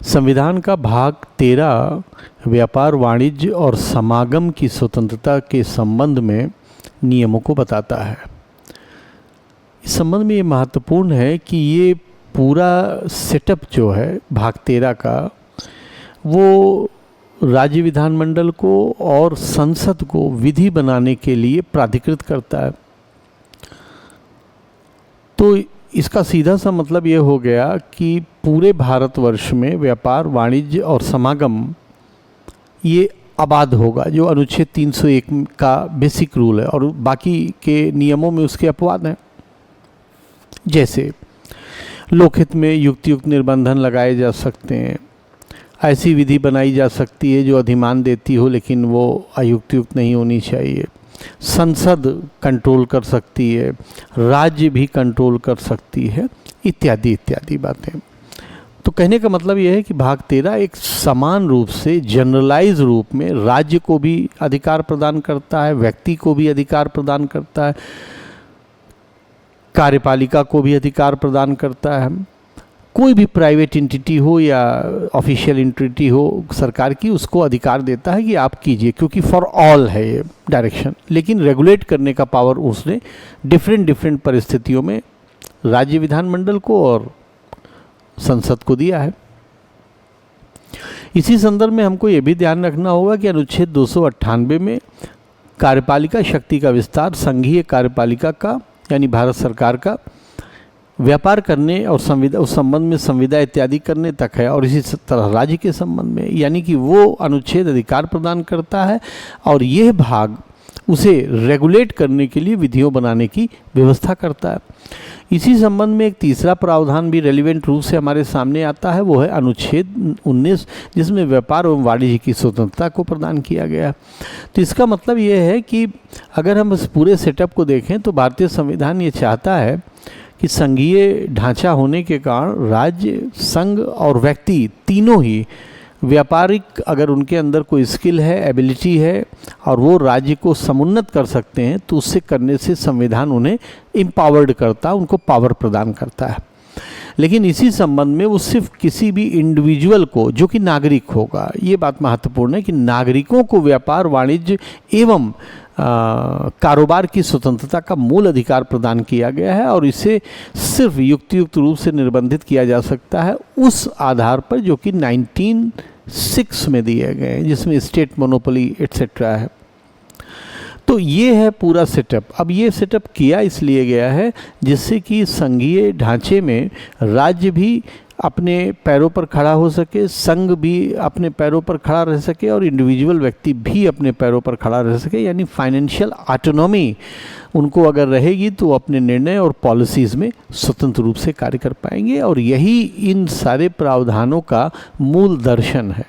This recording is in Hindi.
संविधान का भाग 13 व्यापार, वाणिज्य और समागम की स्वतंत्रता के संबंध में नियमों को बताता है। इस संबंध में ये महत्वपूर्ण है कि ये पूरा सेटअप जो है भाग 13 का, वो राज्य विधानमंडल को और संसद को विधि बनाने के लिए प्राधिकृत करता है। तो इसका सीधा सा मतलब ये हो गया कि पूरे भारतवर्ष में व्यापार, वाणिज्य और समागम ये आबाद होगा, जो अनुच्छेद 301 का बेसिक रूल है, और बाकी के नियमों में उसके अपवाद हैं। जैसे लोकहित में युक्तियुक्त निर्बंधन लगाए जा सकते हैं, ऐसी विधि बनाई जा सकती है जो अधिमान देती हो लेकिन वो अयुक्तियुक्त नहीं होनी चाहिए, संसद कंट्रोल कर सकती है, राज्य भी कंट्रोल कर सकती है, इत्यादि इत्यादि बातें। तो कहने का मतलब यह है कि भाग 13 एक समान रूप से जनरलाइज रूप में राज्य को भी अधिकार प्रदान करता है, व्यक्ति को भी अधिकार प्रदान करता है, कार्यपालिका को भी अधिकार प्रदान करता है। कोई भी प्राइवेट एंटिटी हो या ऑफिशियल एंटिटी हो सरकार की, उसको अधिकार देता है कि आप कीजिए, क्योंकि फॉर ऑल है ये डायरेक्शन। लेकिन रेगुलेट करने का पावर उसने डिफरेंट परिस्थितियों में राज्य विधानमंडल को और संसद को दिया है। इसी संदर्भ में हमको ये भी ध्यान रखना होगा कि अनुच्छेद 298 में कार्यपालिका शक्ति का विस्तार संघीय कार्यपालिका का यानी भारत सरकार का व्यापार करने और संविदा उस संबंध में संविदा इत्यादि करने तक है, और इसी तरह राज्य के संबंध में, यानी कि वो अनुच्छेद अधिकार प्रदान करता है और यह भाग उसे रेगुलेट करने के लिए विधियों बनाने की व्यवस्था करता है। इसी संबंध में एक तीसरा प्रावधान भी रेलिवेंट रूप से हमारे सामने आता है, वो है अनुच्छेद 19, जिसमें व्यापार एवं वाणिज्य की स्वतंत्रता को प्रदान किया गया है। तो इसका मतलब ये है कि अगर हम इस पूरे सेटअप को देखें तो भारतीय संविधान ये चाहता है कि संघीय ढांचा होने के कारण राज्य, संघ और व्यक्ति तीनों ही व्यापारिक, अगर उनके अंदर कोई स्किल है, एबिलिटी है और वो राज्य को समुन्नत कर सकते हैं, तो उससे करने से संविधान उन्हें एम्पावर्ड करता है, उनको पावर प्रदान करता है। लेकिन इसी संबंध में वो सिर्फ किसी भी इंडिविजुअल को, जो कि नागरिक होगा, ये बात महत्वपूर्ण है कि नागरिकों को व्यापार, वाणिज्य एवं कारोबार की स्वतंत्रता का मूल अधिकार प्रदान किया गया है, और इसे सिर्फ युक्तियुक्त रूप से निर्बंधित किया जा सकता है उस आधार पर जो कि 1906 में दिए गए हैं, जिसमें स्टेट मोनोपोली एट्सेट्रा है। तो ये है पूरा सेटअप। अब ये सेटअप किया इसलिए गया है जिससे कि संघीय ढांचे में राज्य भी अपने पैरों पर खड़ा हो सके, संघ भी अपने पैरों पर खड़ा रह सके और इंडिविजुअल व्यक्ति भी अपने पैरों पर खड़ा रह सके, यानी फाइनेंशियल ऑटोनॉमी उनको अगर रहेगी तो अपने निर्णय और पॉलिसीज़ में स्वतंत्र रूप से कार्य कर पाएंगे। और यही इन सारे प्रावधानों का मूल दर्शन है।